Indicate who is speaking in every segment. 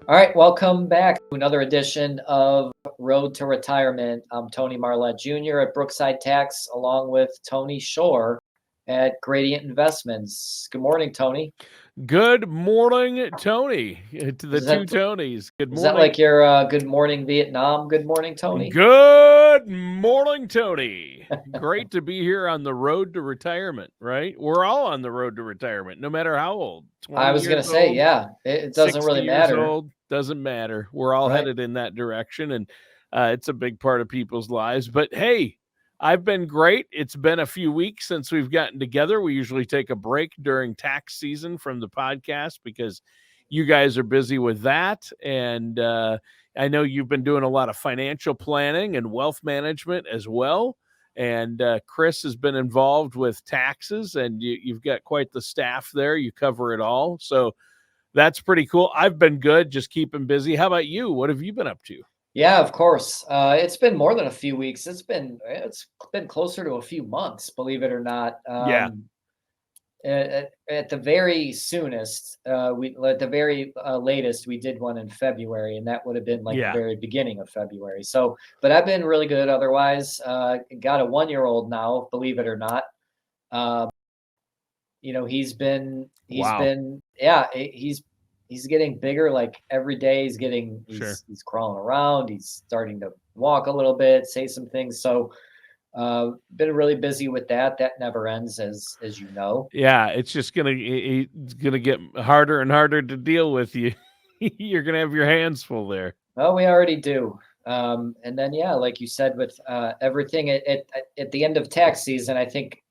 Speaker 1: All right, welcome back to another edition of Road to Retirement. I'm Tony Marlette Jr. at Brookside Tax, along with Tony Shore at Gradient Investments. Good morning, Tony.
Speaker 2: Good morning, Tony. To the
Speaker 1: Is
Speaker 2: two
Speaker 1: that
Speaker 2: Tonys. Good
Speaker 1: is that
Speaker 2: morning.
Speaker 1: like your Good Morning Vietnam? Good morning, Tony.
Speaker 2: Good morning, Tony. Great to be here on the road to retirement, right? We're all on the road to retirement, no matter how old.
Speaker 1: I
Speaker 2: 20
Speaker 1: was gonna
Speaker 2: years
Speaker 1: say,
Speaker 2: old,
Speaker 1: yeah, it doesn't
Speaker 2: 60
Speaker 1: really
Speaker 2: years
Speaker 1: matter,
Speaker 2: old, doesn't matter. We're all
Speaker 1: right?
Speaker 2: headed in that direction, and it's a big part of people's lives. But hey, I've been great. It's been a few weeks since we've gotten together. We usually take a break during tax season from the podcast because you guys are busy with that. And I know you've been doing a lot of financial planning and wealth management as well. And Chris has been involved with taxes, and you've got quite the staff there. You cover it all. So that's pretty cool. I've been good, just keeping busy. How about you? What have you been up to?
Speaker 1: Yeah, of course. It's been more than a few weeks. It's been closer to a few months, believe it or not.
Speaker 2: Yeah.
Speaker 1: At the very soonest, we at the very latest, we did one in February, and that would have been like the
Speaker 2: Yeah.
Speaker 1: very beginning of February. So, but I've been really good otherwise. Got a 1-year-old now, believe it or not. Uh, he's
Speaker 2: Wow.
Speaker 1: been, yeah, he's getting bigger. Like every day,
Speaker 2: Sure.
Speaker 1: he's crawling around. He's starting to walk a little bit, say some things. So, been really busy with that. That never ends, as you know.
Speaker 2: Yeah, it's just it's gonna get harder and harder to deal with you. You're gonna have your hands full there.
Speaker 1: Well, we already do. And then, yeah, like you said, with everything at the end of tax season, I think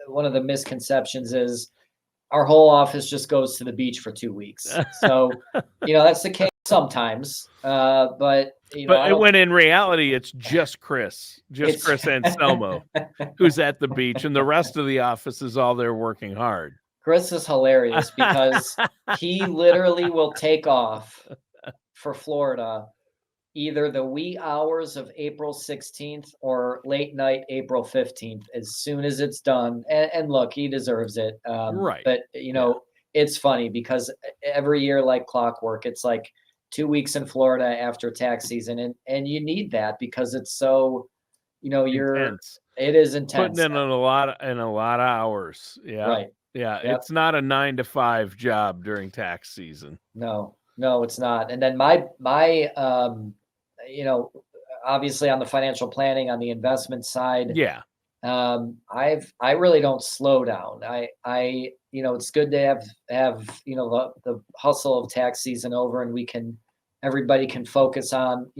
Speaker 1: one of the misconceptions is our whole office just goes to the beach for 2 weeks. So, that's the case sometimes. But, I don't,
Speaker 2: When in reality, it's just
Speaker 1: it's,
Speaker 2: Chris Anselmo, who's at the beach, and the rest of the office is all there working hard.
Speaker 1: Chris is hilarious because he literally will take off for Florida either the wee hours of April 16th or late night April 15th as soon as it's done. And look, he deserves it.
Speaker 2: Right.
Speaker 1: But,
Speaker 2: Yeah.
Speaker 1: it's funny because every year, like clockwork, it's like 2 weeks in Florida after tax season. And you need that because it's so,
Speaker 2: Intense.
Speaker 1: it is
Speaker 2: Putting
Speaker 1: intense.
Speaker 2: in a lot of hours. Yeah.
Speaker 1: Right.
Speaker 2: Yeah.
Speaker 1: Yep.
Speaker 2: It's not a 9 to 5 job during tax season.
Speaker 1: No, no, it's not. And then you know, obviously on the financial planning, on the investment side,
Speaker 2: Yeah.
Speaker 1: I really don't slow down. It's good to have the hustle of tax season over, and everybody can focus on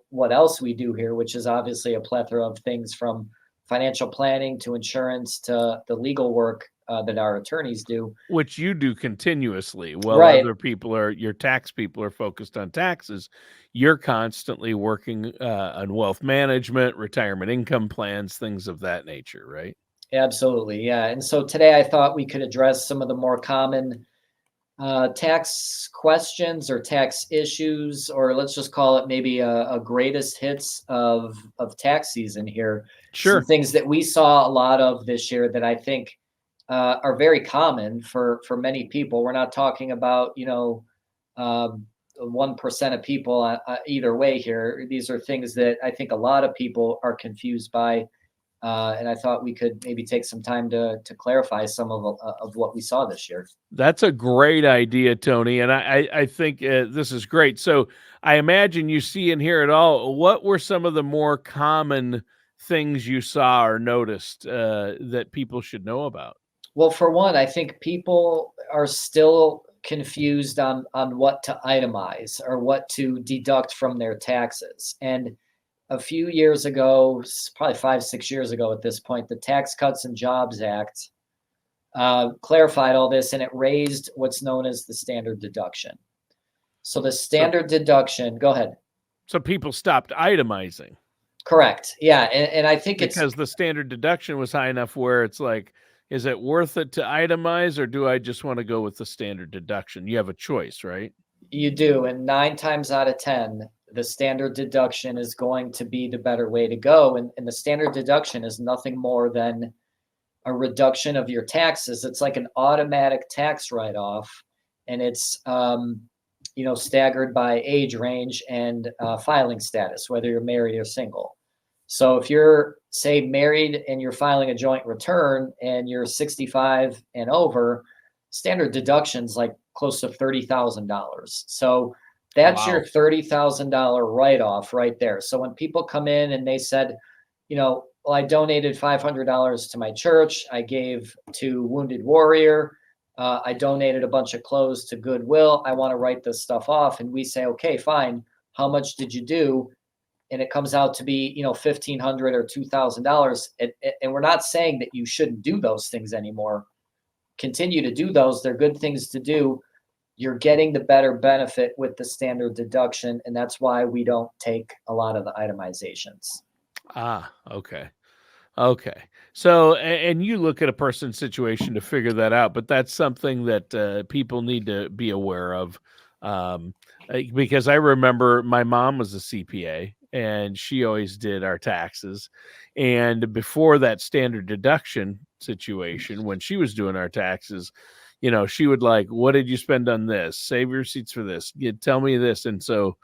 Speaker 1: what else we do here, which is obviously a plethora of things from financial planning to insurance to the legal work that our attorneys do.
Speaker 2: Which you do continuously while
Speaker 1: Right.
Speaker 2: your tax people are focused on taxes. You're constantly working on wealth management, retirement income plans, things of that nature, right?
Speaker 1: Absolutely. Yeah. And so today I thought we could address some of the more common tax questions or tax issues, or let's just call it maybe a greatest hits of tax season here. Some
Speaker 2: Sure.
Speaker 1: things that we saw a lot of this year that I think are very common for many people. We're not talking about 1% of people either way here. These are things that I think a lot of people are confused by. And I thought we could maybe take some time to clarify some of what we saw this year.
Speaker 2: That's a great idea, Tony. And I think this is great. So I imagine you see and hear it all. What were some of the more common things you saw or noticed that people should know about?
Speaker 1: Well, for one, I think people are still confused on what to itemize or what to deduct from their taxes. And a few years ago, probably 5, 6 years ago at this point, the Tax Cuts and Jobs Act clarified all this, and it raised what's known as the standard deduction. So the
Speaker 2: So,
Speaker 1: standard deduction, go ahead.
Speaker 2: so people stopped itemizing
Speaker 1: Correct. Yeah. And I think it's,
Speaker 2: because the standard deduction was high enough where it's like, is it worth it to itemize, or do I just want to go with the standard deduction? You have a choice, right?
Speaker 1: you do. And 9 times out of 10, the standard deduction is going to be the better way to go. And the standard deduction is nothing more than a reduction of your taxes. It's like an automatic tax write-off. And it's, staggered by age range and filing status, whether you're married or single. So if you're, say, married and you're filing a joint return and you're 65 and over, standard deduction's like close to $30,000. So that's your
Speaker 2: Wow.
Speaker 1: $30,000 write-off right there. So when people come in and they said, well, I donated $500 to my church, I gave to Wounded Warrior, I donated a bunch of clothes to Goodwill, I want to write this stuff off. And we say, okay, fine. How much did you do? And it comes out to be, $1,500 or $2,000. And we're not saying that you shouldn't do those things anymore. Continue to do those. They're good things to do. You're getting the better benefit with the standard deduction. And that's why we don't take a lot of the itemizations.
Speaker 2: Okay. Okay. So, and you look at a person's situation to figure that out, but that's something that people need to be aware of. Because I remember my mom was a CPA and she always did our taxes. And before that standard deduction situation, when she was doing our taxes, she would like, what did you spend on this? Save your receipts for this. Tell me this. And so,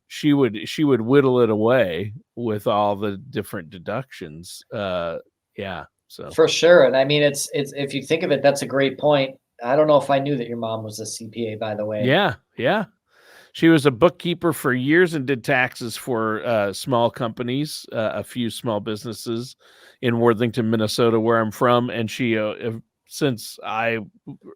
Speaker 2: she would whittle it away with all the different deductions. Yeah. So
Speaker 1: For sure. And I mean, it's if you think of it, that's a great point. I don't know if I knew that your mom was a CPA, by the way.
Speaker 2: yeah, yeah. She was a bookkeeper for years and did taxes for small companies, a few small businesses in Worthington, Minnesota, where I'm from. And she, since I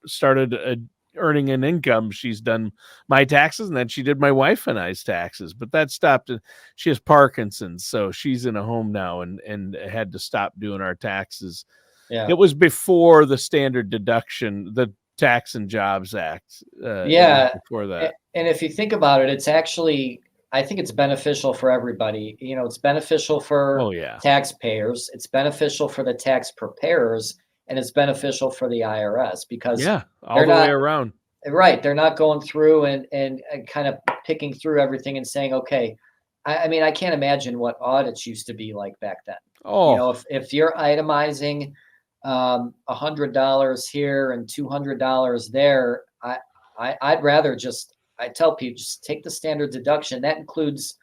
Speaker 2: started earning an income, she's done my taxes, and then she did my wife and I's taxes. But that stopped. She has Parkinson's, so she's in a home now, and had to stop doing our taxes.
Speaker 1: Yeah.
Speaker 2: It was before the standard deduction, the Tax and Jobs Act.
Speaker 1: Yeah.
Speaker 2: Before that.
Speaker 1: And if you think about it, it's actually, I think it's beneficial for everybody. It's beneficial for
Speaker 2: Oh yeah.
Speaker 1: taxpayers. It's beneficial for the tax preparers, and it's beneficial for the IRS because
Speaker 2: Yeah, all
Speaker 1: they're
Speaker 2: the way
Speaker 1: not
Speaker 2: around.
Speaker 1: right. They're not going through and kind of picking through everything and saying, okay, I mean, I can't imagine what audits used to be like back then.
Speaker 2: Oh,
Speaker 1: If you're itemizing $100 here and $200 there, I'd rather I tell people just take the standard deduction. That includes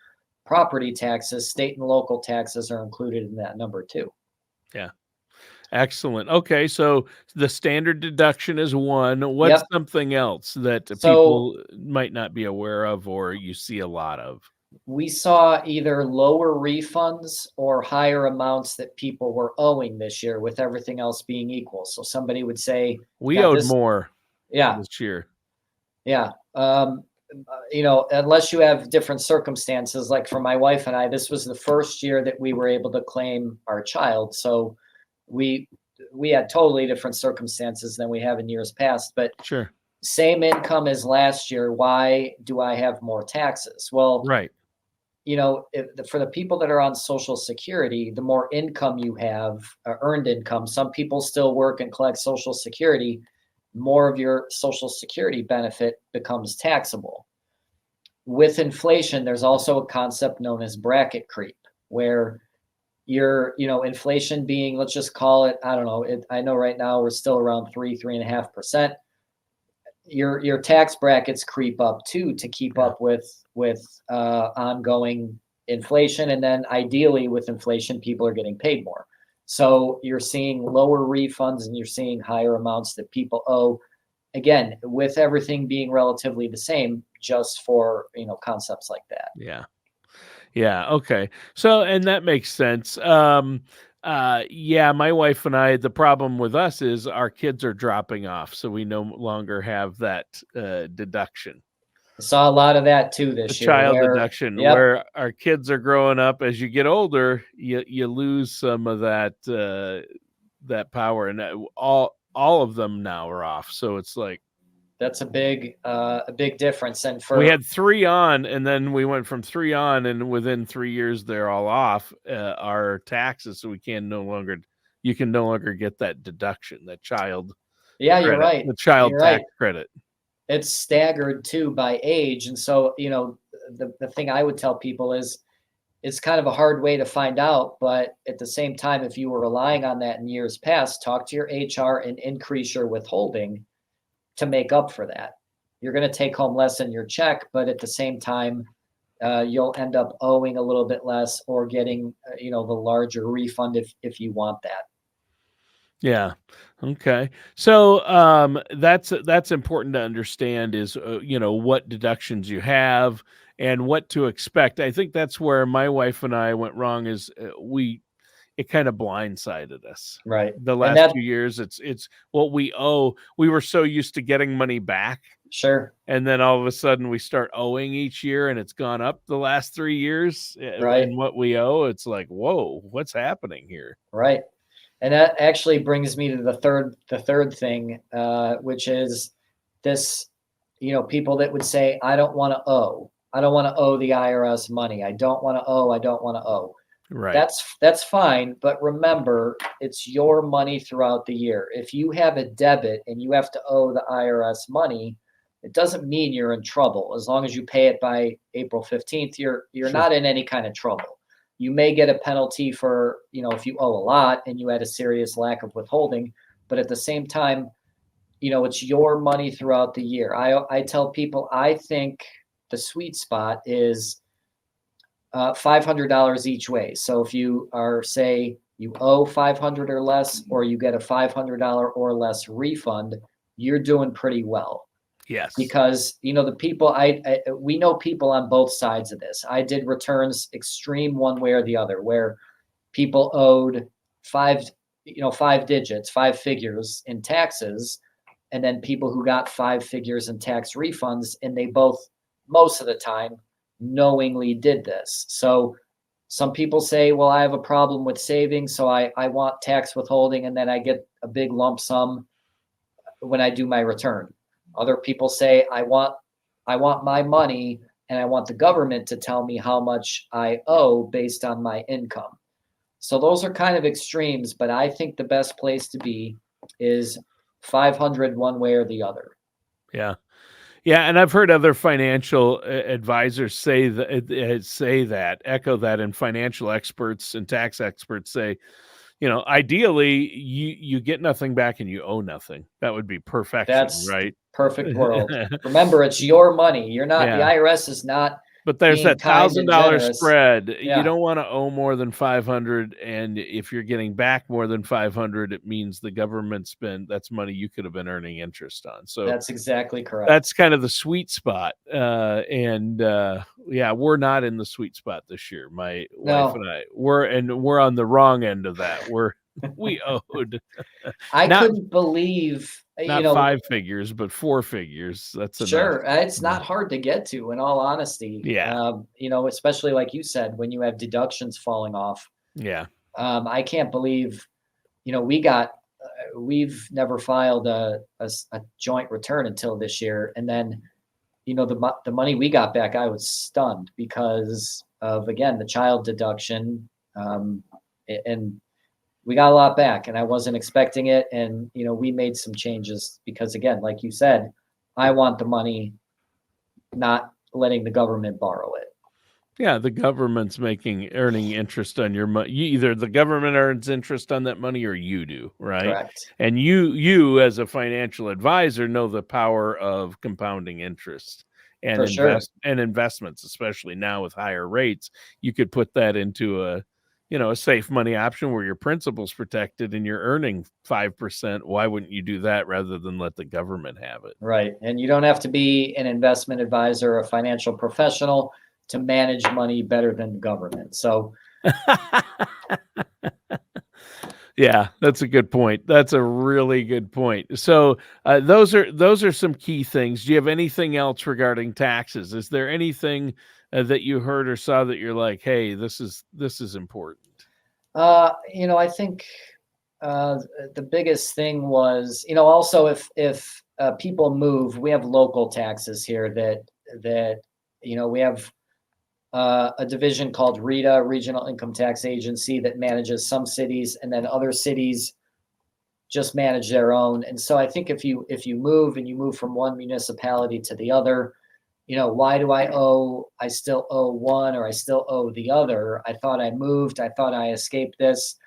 Speaker 1: property taxes, state and local taxes are included in that number too.
Speaker 2: yeah. Excellent. Okay, so the standard deduction is one. What's
Speaker 1: Yep.
Speaker 2: something else that
Speaker 1: So
Speaker 2: people might not be aware of or you see a lot of?
Speaker 1: we saw either lower refunds or higher amounts that people were owing this year with everything else being equal. So somebody would say,
Speaker 2: We
Speaker 1: got
Speaker 2: owed
Speaker 1: this.
Speaker 2: more
Speaker 1: Yeah.
Speaker 2: this year.
Speaker 1: Yeah. Unless you have different circumstances, like for my wife and I, this was the first year that we were able to claim our child. So we had totally different circumstances than we have in years past, but
Speaker 2: Sure.
Speaker 1: same income as last year. Why do I have more taxes? Well,
Speaker 2: Right.
Speaker 1: for the people that are on Social Security, the more income you have, earned income, some people still work and collect Social Security, more of your Social Security benefit becomes taxable. With inflation, there's also a concept known as bracket creep, where inflation being, let's just call it, I don't know, I know right now we're still around 3.5%. Your tax brackets creep up too to keep up with ongoing inflation, and then ideally with inflation, people are getting paid more. So you're seeing lower refunds and you're seeing higher amounts that people owe. Again, with everything being relatively the same, just for concepts like that.
Speaker 2: Yeah. Yeah, okay. So, and that makes sense. Yeah, my wife and I, the problem with us is our kids are dropping off, so we no longer have that deduction.
Speaker 1: I saw a lot of that too
Speaker 2: The
Speaker 1: this year.
Speaker 2: child
Speaker 1: Where,
Speaker 2: deduction,
Speaker 1: yep,
Speaker 2: where our kids are growing up. As you get older, you lose some of that power, and all of them now are off. So it's like
Speaker 1: that's a big difference. And
Speaker 2: we
Speaker 1: for
Speaker 2: had 3 on, and then we went from 3 on, and within 3 years they're all off our taxes, so you can no longer get that deduction, that child
Speaker 1: yeah, you're
Speaker 2: credit,
Speaker 1: right.
Speaker 2: the child
Speaker 1: You're
Speaker 2: tax
Speaker 1: right.
Speaker 2: credit.
Speaker 1: It's staggered too by age, and so the thing I would tell people is it's kind of a hard way to find out, but at the same time, if you were relying on that in years past, talk to your HR and increase your withholding to make up for that. you're going to take home less in your check, but at the same time, you'll end up owing a little bit less or getting, the larger refund if you want that.
Speaker 2: Yeah. Okay. So that's important to understand is what deductions you have and what to expect. I think that's where my wife and I went wrong is it kind of blindsided us.
Speaker 1: Right.
Speaker 2: The
Speaker 1: And
Speaker 2: last
Speaker 1: that,
Speaker 2: few years it's what we owe. We were so used to getting money back,
Speaker 1: sure.
Speaker 2: and then all of a sudden we start owing each year, and it's gone up the last 3 years
Speaker 1: Right.
Speaker 2: in what we owe. It's like, whoa, what's happening here?
Speaker 1: Right. And that actually brings me to the third thing, which is this, people that would say, I don't want to owe. I don't want to owe the IRS money. I don't want to owe. I don't want to owe.
Speaker 2: Right.
Speaker 1: That's fine, but remember, it's your money throughout the year. If you have a debit and you have to owe the IRS money, it doesn't mean you're in trouble. As long as you pay it by April 15th, you're
Speaker 2: Sure.
Speaker 1: not in any kind of trouble. You may get a penalty for, if you owe a lot and you had a serious lack of withholding, but at the same time, it's your money throughout the year. I tell people, I think the sweet spot is $500 each way. So if you are, say, you owe 500 or less, or you get a $500 or less refund, you're doing pretty well.
Speaker 2: Yes.
Speaker 1: Because the people we know people on both sides of this. I did returns extreme one way or the other, where people owed five digits, 5 figures in taxes, and then people who got 5 figures in tax refunds, and they both, most of the time, knowingly did this. So some people say, well, I have a problem with saving, so I want tax withholding, and then I get a big lump sum when I do my return. Other people say, I want my money, and I want the government to tell me how much I owe based on my income. So those are kind of extremes, but I think the best place to be is 500 one way or the other.
Speaker 2: Yeah. Yeah, and I've heard other financial advisors say that, echo that, and financial experts and tax experts say, ideally you get nothing back and you owe nothing. That would be perfection,
Speaker 1: That's the
Speaker 2: right?
Speaker 1: perfect world. Remember, it's your money. You're not, the
Speaker 2: Yeah.
Speaker 1: IRS is not
Speaker 2: But there's
Speaker 1: being
Speaker 2: that
Speaker 1: kind and
Speaker 2: $1,000
Speaker 1: generous.
Speaker 2: spread. You
Speaker 1: Yeah,
Speaker 2: don't want to owe more than 500, and if you're getting back more than 500, it means the government that's money you could have been earning interest on. So
Speaker 1: that's exactly correct.
Speaker 2: that's kind of the sweet spot. Yeah, we're not in the sweet spot this year. My wife
Speaker 1: No,
Speaker 2: and I we're on the wrong end of that. We owed
Speaker 1: I
Speaker 2: not
Speaker 1: couldn't believe,
Speaker 2: not 5 figures, but 4 figures. That's enough.
Speaker 1: sure, it's not hard to get to, in all honesty.
Speaker 2: Yeah.
Speaker 1: Especially like you said, when you have deductions falling off.
Speaker 2: Yeah.
Speaker 1: I can't believe, we've never filed a joint return until this year. And then, the money we got back, I was stunned because of, again, the child deduction. And we got a lot back, and I wasn't expecting it. And, we made some changes because, again, like you said, I want the money, not letting the government borrow it.
Speaker 2: Yeah, the government's earning interest on your money. Either the government earns interest on that money or you do, right?
Speaker 1: Correct.
Speaker 2: And you as a financial advisor know the power of compounding interest and
Speaker 1: For sure.
Speaker 2: investments, especially now with higher rates. You could put that into a safe money option where your principal's protected and you're earning 5%. Why wouldn't you do that rather than let the government have it?
Speaker 1: Right. And you don't have to be an investment advisor or a financial professional to manage money better than the government. So
Speaker 2: yeah, that's a good point. That's a really good point. So those are some key things. Do you have anything else regarding taxes? Is there anything that you heard or saw that you're like, hey, this is important?
Speaker 1: I think the biggest thing was, also if people move, we have local taxes here that we have a division called RETA, Regional Income Tax Agency, that manages some cities, and then other cities just manage their own. And so I think if you move and you move from one municipality to the other, why do I still owe one, or I still owe the other? I thought I moved, I thought I escaped this.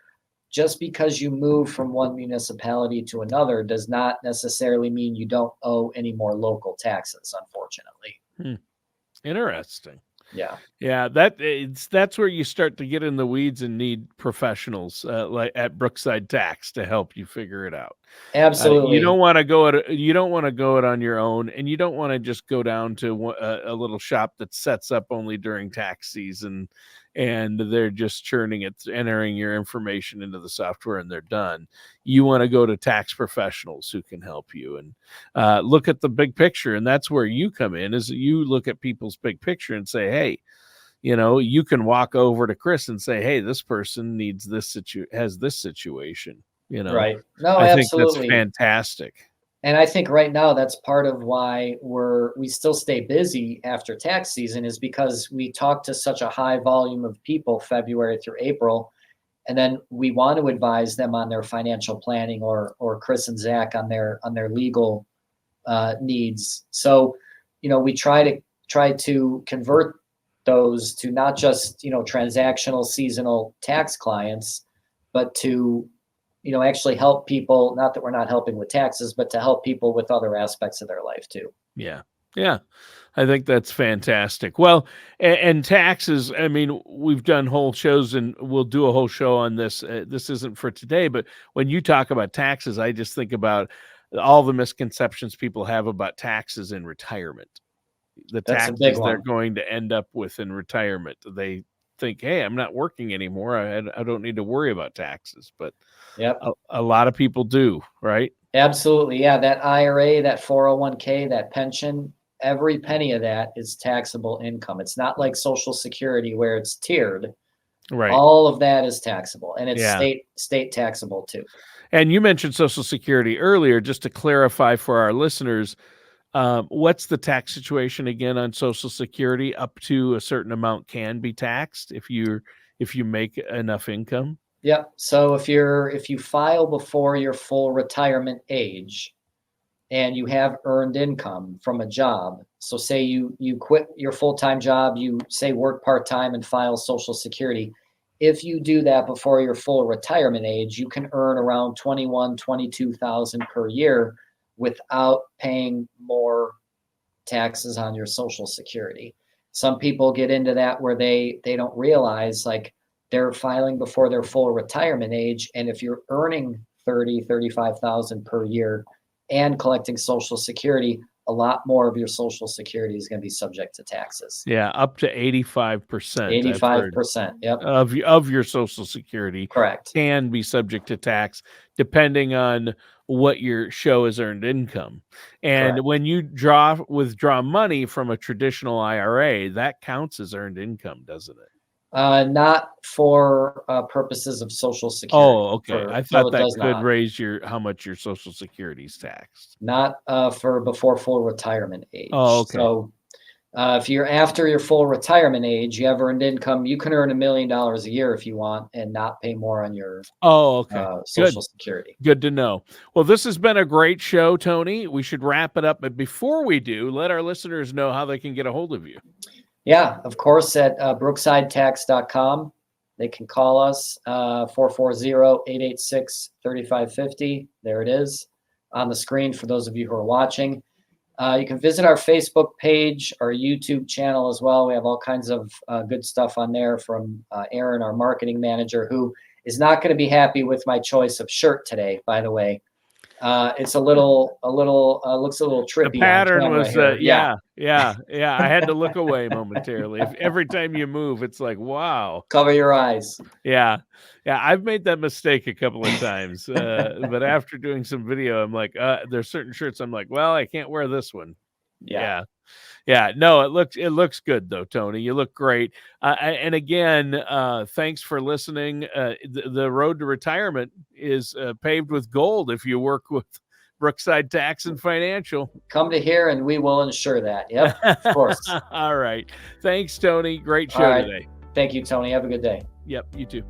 Speaker 1: just because you move from one municipality to another does not necessarily mean you don't owe any more local taxes, unfortunately.
Speaker 2: Hmm. Interesting.
Speaker 1: Yeah.
Speaker 2: Yeah, that's where you start to get in the weeds and need professionals like at Brookside Tax to help you figure it out. You
Speaker 1: Absolutely.
Speaker 2: don't want to go it on your own, and you don't want to just go down to a little shop that sets up only during tax season, and they're just churning it, entering your information into the software, and they're done. You want to go to tax professionals who can help you and look at the big picture, and that's where you come in. Is you look at people's big picture and say, hey, you can walk over to Chris and say, hey, this person needs has this situation.
Speaker 1: Right. No,
Speaker 2: I think that's
Speaker 1: absolutely.
Speaker 2: fantastic.
Speaker 1: And I think right now that's part of why we still stay busy after tax season, is because we talk to such a high volume of people February through April, and then we want to advise them on their financial planning, or Chris and Zach on their legal needs. So, we try to convert those to not just transactional seasonal tax clients, but to actually help people. Not that we're not helping with taxes, but to help people with other aspects of their life too.
Speaker 2: Yeah. Yeah. I think that's fantastic. Well, and taxes, I mean, we've done whole shows and we'll do a whole show on this. This isn't for today, but when you talk about taxes, I just think about all the misconceptions people have about taxes in retirement. The
Speaker 1: That's a big
Speaker 2: taxes they're
Speaker 1: one.
Speaker 2: going to end up with in retirement. They think, hey, I'm not working anymore. I don't need to worry about taxes. But
Speaker 1: Yep.
Speaker 2: a lot of people do, right?
Speaker 1: Absolutely. Yeah. That IRA, that 401k, that pension, every penny of that is taxable income. It's not like Social Security where it's tiered.
Speaker 2: Right.
Speaker 1: All of that is taxable, and it's
Speaker 2: Yeah.
Speaker 1: state taxable too.
Speaker 2: And you mentioned Social Security earlier. Just to clarify for our listeners, what's the tax situation again on Social Security? Up to a certain amount can be taxed if you make enough income.
Speaker 1: Yep. So if you file before your full retirement age and you have earned income from a job, so say you quit your full-time job, you say work part-time and file Social Security. If you do that before your full retirement age, you can earn around 22,000 per year without paying more taxes on your Social Security. Some people get into that where they don't realize, like, they're filing before their full retirement age, and if you're earning 35,000 per year and collecting Social Security, a lot more of your Social Security is going to be subject to taxes.
Speaker 2: Yeah, up to 85%, I've heard,
Speaker 1: 85%. Yep.
Speaker 2: of your Social Security
Speaker 1: Correct.
Speaker 2: can be subject to tax depending on what your show has earned income. And
Speaker 1: Correct.
Speaker 2: when you withdraw money from a traditional IRA, that counts as earned income, doesn't it?
Speaker 1: Not for purposes of Social Security.
Speaker 2: Oh, okay. I
Speaker 1: No,
Speaker 2: thought
Speaker 1: it
Speaker 2: that
Speaker 1: does
Speaker 2: could
Speaker 1: not.
Speaker 2: raise how much your Social Security is taxed.
Speaker 1: Not for before full retirement
Speaker 2: Oh,
Speaker 1: age.
Speaker 2: okay.
Speaker 1: So if you're after your full retirement age, you have earned income, you can earn $1 million a year if you want and not pay more on your
Speaker 2: Oh, okay.
Speaker 1: Social
Speaker 2: Good.
Speaker 1: Security.
Speaker 2: Good to know. Well, this has been a great show, Tony. We should wrap it up. But before we do, let our listeners know how they can get a hold of you.
Speaker 1: Yeah, of course, at brooksidetax.com. They can call us 440-886-3550. There it is on the screen for those of you who are watching. You can visit our Facebook page, our YouTube channel as well. We have all kinds of good stuff on there from Aaron, our marketing manager, who is not going to be happy with my choice of shirt today, by the way. It's looks a little
Speaker 2: The
Speaker 1: trippy on
Speaker 2: pattern
Speaker 1: camera
Speaker 2: was,
Speaker 1: here. Yeah.
Speaker 2: yeah. I had to look away momentarily. Every time you move, it's like, wow.
Speaker 1: Cover your eyes.
Speaker 2: Yeah. Yeah. I've made that mistake a couple of times. But after doing some video, I'm like, there's certain shirts. I'm like, well, I can't wear this one.
Speaker 1: Yeah.
Speaker 2: Yeah. Yeah, no, it looks good though, Tony. You look great. And again, thanks for listening. The road to retirement is paved with gold if you work with Brookside Tax and Financial.
Speaker 1: Come to here and we will ensure that. Yep, of course.
Speaker 2: All right. Thanks, Tony. Great
Speaker 1: All
Speaker 2: show
Speaker 1: right.
Speaker 2: today.
Speaker 1: Thank you, Tony. Have a good day.
Speaker 2: Yep, you too.